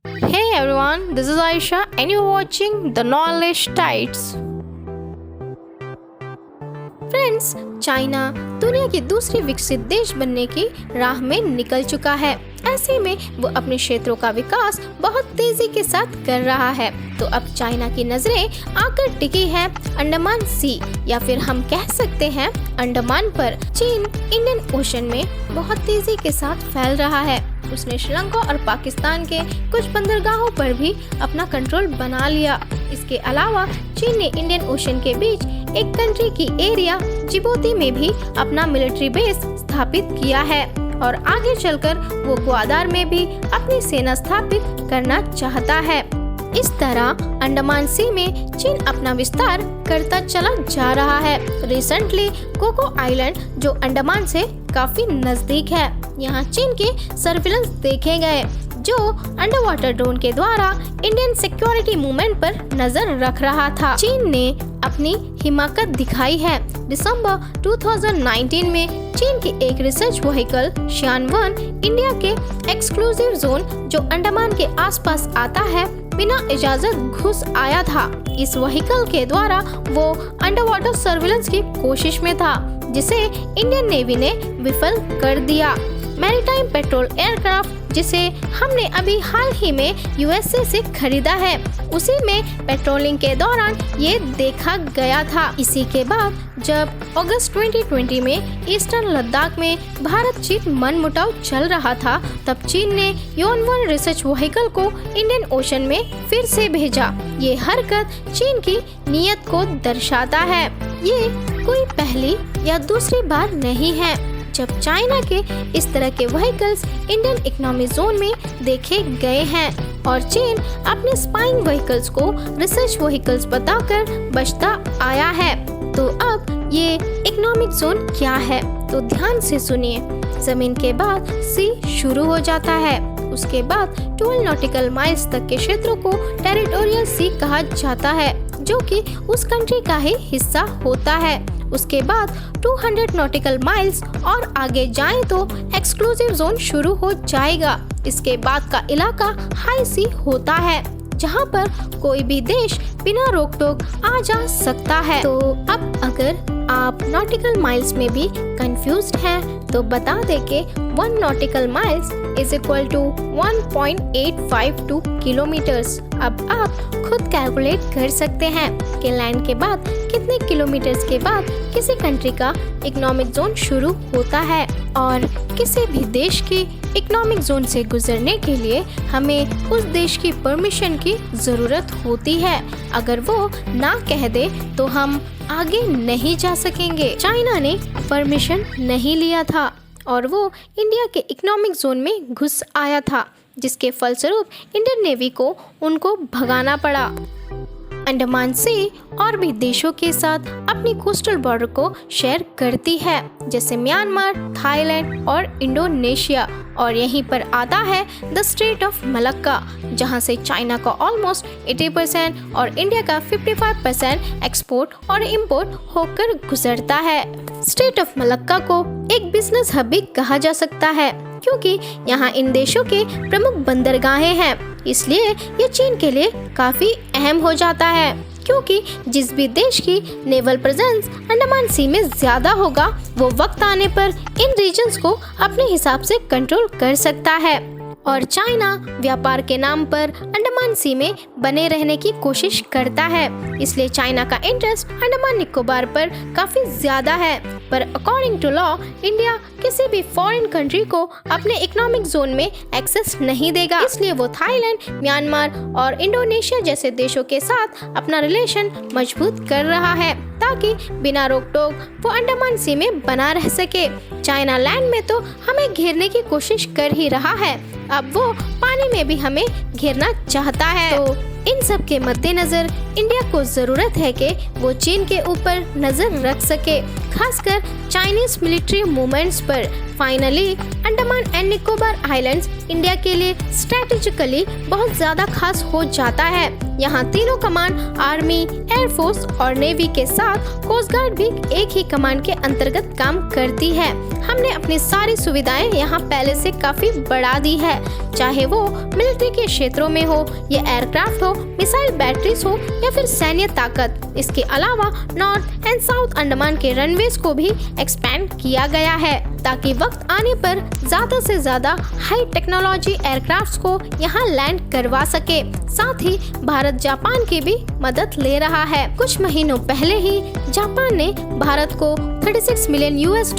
Hey everyone, this is Aisha and you're watching The Knowledge Tides. Friends, China दुनिया की दूसरी विकसित देश बनने की राह में निकल चुका है। ऐसे में वो अपने क्षेत्रों का विकास बहुत तेजी के साथ कर रहा है। तो अब चाइना की नजरें आकर टिकी है अंडमान सी या फिर हम कह सकते हैं अंडमान पर। चीन इंडियन ओशन में बहुत तेजी के साथ फैल रहा है। उसने श्रीलंका और पाकिस्तान के कुछ बंदरगाहों पर भी अपना कंट्रोल बना लिया। इसके अलावा चीन ने इंडियन ओशन के बीच एक कंट्री की एरिया जिबूती में भी अपना मिलिट्री बेस स्थापित किया है और आगे चलकर वो ग्वादार में भी अपनी सेना स्थापित करना चाहता है। इस तरह अंडमान सी में चीन अपना विस्तार करता चला जा रहा है। रिसेंटली कोको आइलैंड जो अंडमान से काफी नजदीक है, यहाँ चीन के सर्विलेंस देखे गए जो अंडर वाटर ड्रोन के द्वारा इंडियन सिक्योरिटी मूवमेंट पर नजर रख रहा था। चीन ने अपनी हिमाकत दिखाई है। दिसंबर 2019 में चीन की एक रिसर्च व्हीकल शियान-1 इंडिया के एक्सक्लूसिव जोन जो अंडमान के आसपास आता है बिना इजाजत घुस आया था। इस व्हीकल के द्वारा वो अंडर वाटर सर्विलेंस की कोशिश में था जिसे इंडियन नेवी ने विफल कर दिया। मैरीटाइम पेट्रोल एयरक्राफ्ट जिसे हमने अभी हाल ही में यूएसए से खरीदा है, उसी में पेट्रोलिंग के दौरान ये देखा गया था। इसी के बाद जब अगस्त 2020 में ईस्टर्न लद्दाख में भारत चीन मनमुटाव चल रहा था, तब चीन ने योन-1 रिसर्च व्हीकल को इंडियन ओशन में फिर से भेजा। ये हरकत चीन की नीयत को दर्शाता है। ये कोई पहली या दूसरी बार नहीं है जब चाइना के इस तरह के व्हीकल्स इंडियन इकोनॉमिक जोन में देखे गए हैं और चीन अपने स्पाइंग व्हीकल्स को रिसर्च व्हीकल्स बताकर बचता आया है। तो अब ये इकोनॉमिक जोन क्या है, तो ध्यान से सुनिए। जमीन के बाद सी शुरू हो जाता है, उसके बाद 12 नॉटिकल माइल्स तक के क्षेत्रों को टेरिटोरियल सी कहा जाता है जो कि उस कंट्री का ही हिस्सा होता है। उसके बाद 200 नॉटिकल माइल्स और आगे जाएं तो एक्सक्लूसिव जोन शुरू हो जाएगा। इसके बाद का इलाका हाई सी होता है जहां पर कोई भी देश बिना रोक टोक आ जा सकता है। तो अब अगर आप नॉटिकल माइल्स में भी कंफ्यूज्ड हैं तो बता दें कि 1 nautical miles is equal to 1.852 kilometres. अब आप खुद कैलकुलेट कर सकते हैं कि लैंड के बाद कितने किलोमीटर्स के बाद किसी कंट्री का इकोनॉमिक जोन शुरू होता है और किसी भी देश की इकोनॉमिक जोन से गुजरने के लिए हमें उस देश की परमिशन की जरूरत होती है। अगर वो ना कह दे तो हम आगे नहीं जा सकेंगे। चाइना ने परमिशन नहीं लिया था और वो इंडिया के इकोनॉमिक जोन में घुस आया था, जिसके फलस्वरूप इंडियन नेवी को उनको भगाना पड़ा। अंडमान सी और भी देशों के साथ अपनी कोस्टल बॉर्डर को शेयर करती है, जैसे म्यांमार, थाईलैंड और इंडोनेशिया। और यहीं पर आता है द स्ट्रेट ऑफ मलक्का, जहां से चाइना का ऑलमोस्ट 80% और इंडिया का 55% एक्सपोर्ट और इंपोर्ट होकर गुजरता है। स्ट्रेट ऑफ मलक्का को एक बिजनेस हब भी कहा जा सकता है क्योंकि यहाँ इन देशों के प्रमुख बंदरगाहें हैं। इसलिए ये चीन के लिए काफी अहम हो जाता है क्योंकि जिस भी देश की नेवल प्रेजेंस अंडमान सी में ज्यादा होगा वो वक्त आने पर इन रीजन्स को अपने हिसाब से कंट्रोल कर सकता है। और चाइना व्यापार के नाम पर अंडमान सी में बने रहने की कोशिश करता है, इसलिए चाइना का इंटरेस्ट अंडमान निकोबार पर काफी ज्यादा है। पर अकॉर्डिंग टू लॉ इंडिया किसी भी फॉरेन कंट्री को अपने इकोनॉमिक जोन में एक्सेस नहीं देगा। इसलिए वो थाईलैंड, म्यांमार और इंडोनेशिया जैसे देशों के साथ अपना रिलेशन मजबूत कर रहा है ताकि बिना रोक टोक वो अंडमान सी में बना रह सके। चाइना लैंड में तो हमें घेरने की कोशिश कर ही रहा है, अब वो पानी में भी हमें घेरना चाहता है। तो इन सब के मद्देनजर इंडिया को जरूरत है कि वो चीन के ऊपर नजर रख सके। खासकर चाइनीज मिलिट्री मूवमेंट्स पर। Finally Andaman and Nicobar islands India के लिए स्ट्रेटेजिकली बहुत ज्यादा खास हो जाता है। यहाँ तीनों कमांड आर्मी, एयरफोर्स और नेवी के साथ कोस्ट गार्ड भी एक ही कमांड के अंतर्गत काम करती है। हमने अपनी सारी सुविधाएं यहाँ पहले से काफी बढ़ा दी है, चाहे वो मिलिट्री के क्षेत्रों में हो या एयरक्राफ्ट हो, मिसाइल बैटरीज हो या फिर सैन्य ताकत। इसके अलावा नॉर्थ एंड साउथ अंडमान के रनवेज को भी एक्सपेंड किया गया है ताकि वक्त आने पर ज्यादा से ज्यादा हाई टेक्नोलॉजी एयरक्राफ्ट्स को यहाँ लैंड करवा सके। साथ ही भारत जापान की भी मदद ले रहा है। कुछ महीनों पहले ही जापान ने भारत को 36 मिलियन US$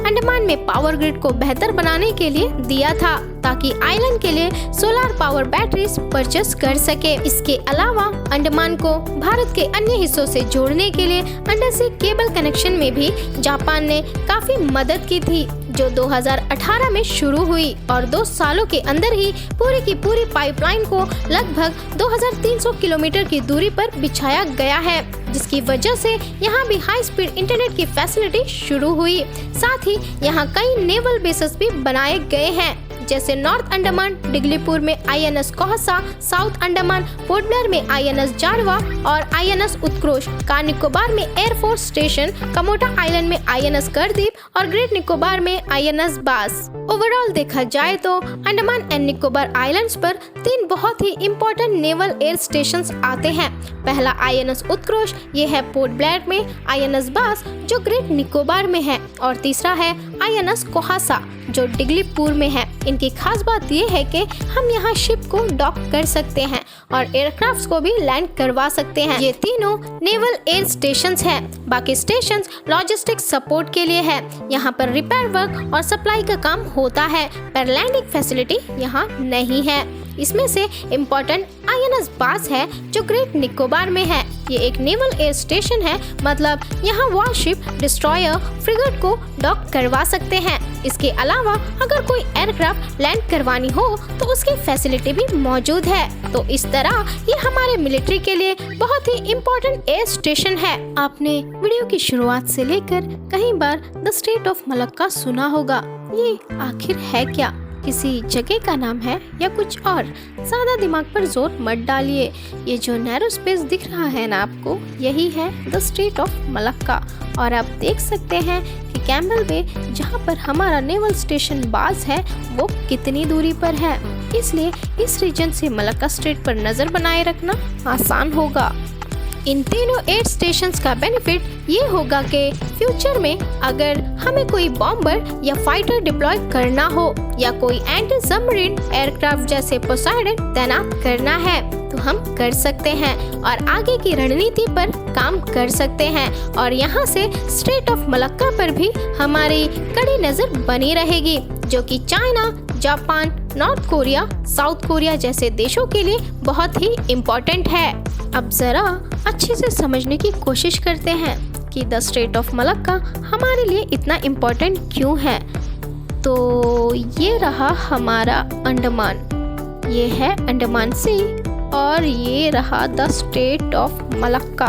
अंडमान में पावर ग्रिड को बेहतर बनाने के लिए दिया था ताकि आइलैंड के लिए सोलर पावर बैटरीज परचेस कर सके। इसके अलावा अंडमान को भारत के अन्य हिस्सों से जोड़ने के लिए अंडरसी केबल कनेक्शन में भी जापान ने काफी मदद की थी, जो 2018 में शुरू हुई और 2 सालों के अंदर ही पूरी की पूरी पाइपलाइन को लगभग 2300 किलोमीटर की दूरी पर बिछाया गया है, जिसकी वजह से यहाँ भी हाई स्पीड इंटरनेट की फैसिलिटी शुरू हुई। साथ ही यहाँ कई नेवल बेसेस भी बनाए गए हैं, जैसे नॉर्थ अंडमान डिगलीपुर में INS कोहसा, साउथ अंडमान पोर्ट ब्लेयर में INS जाड़वा और INS उत्कृष्ट, कार निकोबार में एयरफोर्स स्टेशन, कमोटा आइलैंड में INS करदीप और ग्रेट निकोबार में INS बास। ओवरऑल देखा जाए तो अंडमान एंड निकोबार आइलैंड्स पर 3 बहुत ही इम्पोर्टेंट नेवल एयर स्टेशंस आते हैं। पहला INS उत्कृष्ट, ये है पोर्ट ब्लेयर में, INS बास जो ग्रेट निकोबार में है और तीसरा है INS कोहसा जो डिगलीपुर में है। इनकी खास बात ये है कि हम यहाँ शिप को डॉक कर सकते हैं और एयरक्राफ्ट्स को भी लैंड करवा सकते हैं। ये तीनों नेवल एयर स्टेशंस हैं। बाकी स्टेशंस लॉजिस्टिक सपोर्ट के लिए है। यहाँ पर रिपेयर वर्क और सप्लाई का काम होता है, पर लैंडिंग फैसिलिटी यहाँ नहीं है। इसमें से इम्पोर्टेंट INS बास है जो ग्रेट निकोबार में है। ये एक नेवल एयर स्टेशन है, मतलब यहाँ वॉरशिप, डिस्ट्रॉयर, फ्रिगेट को डॉक करवा सकते हैं। इसके अलावा अगर कोई एयरक्राफ्ट लैंड करवानी हो तो उसकी फैसिलिटी भी मौजूद है। तो इस तरह ये हमारे मिलिट्री के लिए बहुत ही इम्पोर्टेंट एयर स्टेशन है। आपने वीडियो की शुरुआत से लेकर कई बार द स्टेट ऑफ मलक्का सुना होगा। ये आखिर है क्या? किसी जगह का नाम है या कुछ और? ज्यादा दिमाग पर जोर मत डालिए। ये जो नैरो स्पेस दिख रहा है ना आपको, यही है द स्टेट ऑफ मलक्का। और आप देख सकते हैं कि कैम्बल बे, जहाँ पर हमारा नेवल स्टेशन बास है, वो कितनी दूरी पर है। इसलिए इस रीजन से मलक्का स्ट्रेट पर नजर बनाए रखना आसान होगा। इन तीनों एयर स्टेशंस का बेनिफिट ये होगा कि फ्यूचर में अगर हमें कोई बॉम्बर या फाइटर डिप्लॉय करना हो या कोई एंटी सबमरीन एयरक्राफ्ट जैसे पोसाइडन तैनात करना है तो हम कर सकते हैं और आगे की रणनीति पर काम कर सकते हैं। और यहाँ से स्ट्रेट ऑफ मलक्का पर भी हमारी कड़ी नजर बनी रहेगी, जो कि China, Japan, north Korea, south Korea जैसे देशों के लिए बहुत ही इम्पोर्टेंट है। अब जरा अच्छे से समझने की कोशिश करते हैं कि द स्ट्रेट ऑफ मलक्का हमारे लिए इतना इम्पोर्टेंट क्यों है। तो ये रहा हमारा अंडमान, ये है अंडमान सी और ये रहा द स्टेट ऑफ मलक्का।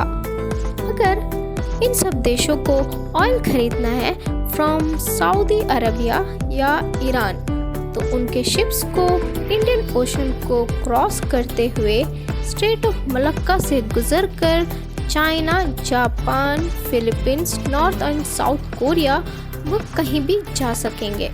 अगर इन सब देशों को ऑयल खरीदना है फ्रॉम सऊदी अरबिया या ईरान, तो उनके शिप्स को इंडियन ओशन को क्रॉस करते हुए स्ट्रेट ऑफ मलक्का से गुजरकर China, Japan, Philippines, North and South Korea वो कहीं भी जा सकेंगे।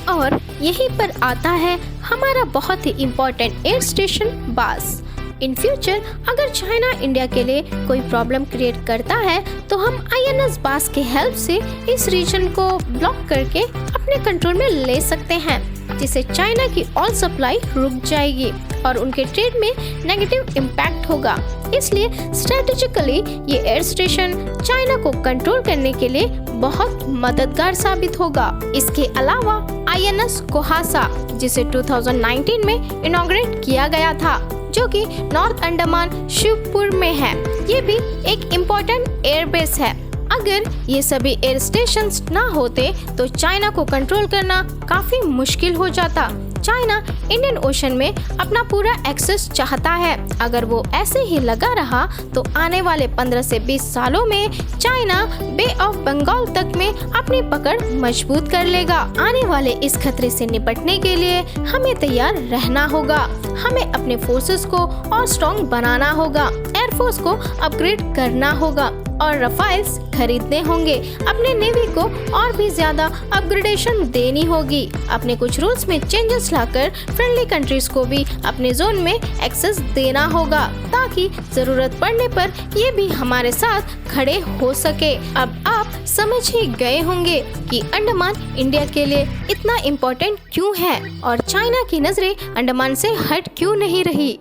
और यहीं पर आता है हमारा बहुत ही इम्पोर्टेंट एयर स्टेशन बास। इन फ्यूचर अगर चाइना इंडिया के लिए कोई प्रॉब्लम क्रिएट करता है तो हम INS बास के हेल्प से इस रीजन को ब्लॉक करके अपने कंट्रोल में ले सकते हैं, जिससे चाइना की ऑयल सप्लाई रुक जाएगी और उनके ट्रेड में नेगेटिव इम्पैक्ट होगा। इसलिए स्ट्रेटेजिकली ये एयर स्टेशन चाइना को कंट्रोल करने के लिए बहुत मददगार साबित होगा। इसके अलावा INS कोहासा, जिसे 2019 में इनॉग्रेट किया गया था, जो कि नॉर्थ अंडमान शिवपुर में है, ये भी एक इम्पोर्टेंट एयरबेस है। अगर ये सभी एयर स्टेशंस ना होते तो चाइना को कंट्रोल करना काफी मुश्किल हो जाता। चाइना इंडियन ओशन में अपना पूरा एक्सेस चाहता है। अगर वो ऐसे ही लगा रहा तो आने वाले 15 से 20 सालों में चाइना बे ऑफ बंगाल तक में अपनी पकड़ मजबूत कर लेगा। आने वाले इस खतरे से निपटने के लिए हमें तैयार रहना होगा। हमें अपने फोर्सेस को और स्ट्रॉन्ग बनाना होगा, एयरफोर्स को अपग्रेड करना होगा और रफाइल्स खरीदने होंगे। अपने नेवी को और भी ज्यादा अपग्रेडेशन देनी होगी। अपने कुछ रूल्स में चेंजेस लाकर फ्रेंडली कंट्रीज को भी अपने जोन में एक्सेस देना होगा, ताकि जरूरत पड़ने पर ये भी हमारे साथ खड़े हो सके। अब आप समझ ही गए होंगे कि अंडमान इंडिया के लिए इतना इम्पोर्टेंट क्यों है और चाइना की नजरें अंडमान से हट क्यों नहीं रही।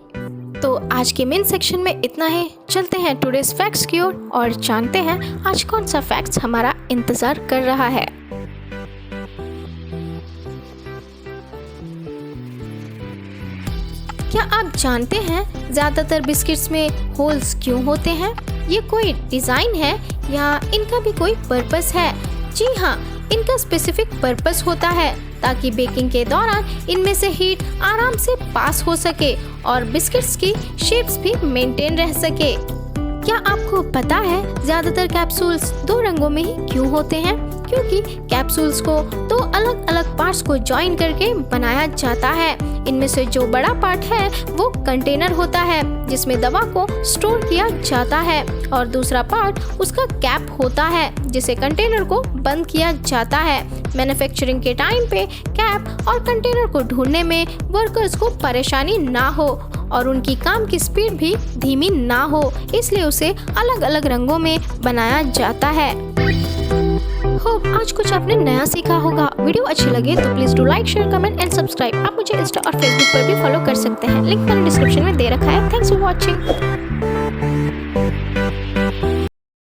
तो आज के मेन सेक्शन में इतना है। चलते हैं टुडेस फैक्ट्स की ओर और जानते हैं आज कौन सा फैक्ट्स हमारा इंतजार कर रहा है। क्या आप जानते हैं ज्यादातर बिस्किट्स में होल्स क्यों होते हैं? ये कोई डिजाइन है या इनका भी कोई पर्पस है? जी हाँ, इनका स्पेसिफिक पर्पस होता है ताकि बेकिंग के दौरान इनमें से हीट आराम से पास हो सके और बिस्किट्स की शेप्स भी मेंटेन रह सके। क्या आपको पता है ज्यादातर कैप्सूल्स 2 रंगों में ही क्यों होते हैं? क्योंकि कैप्सूल्स को 2 अलग अलग पार्ट्स को जॉइन करके बनाया जाता है। इनमें से जो बड़ा पार्ट है वो कंटेनर होता है जिसमें दवा को स्टोर किया जाता है और दूसरा पार्ट उसका कैप होता है जिसे कंटेनर को बंद किया जाता है। मैन्युफैक्चरिंग के टाइम पे कैप और कंटेनर को ढूंढने में वर्कर्स को परेशानी ना हो और उनकी काम की स्पीड भी धीमी ना हो, इसलिए उसे अलग अलग रंगों में बनाया जाता है। होप आज कुछ आपने नया सीखा होगा। वीडियो अच्छी लगे तो please do like, share, comment and subscribe. आप मुझे इंस्टा और फेसबुक पर भी फॉलो कर सकते हैं, लिंक मैंने डिस्क्रिप्शन में दे रखा है। Thanks for watching.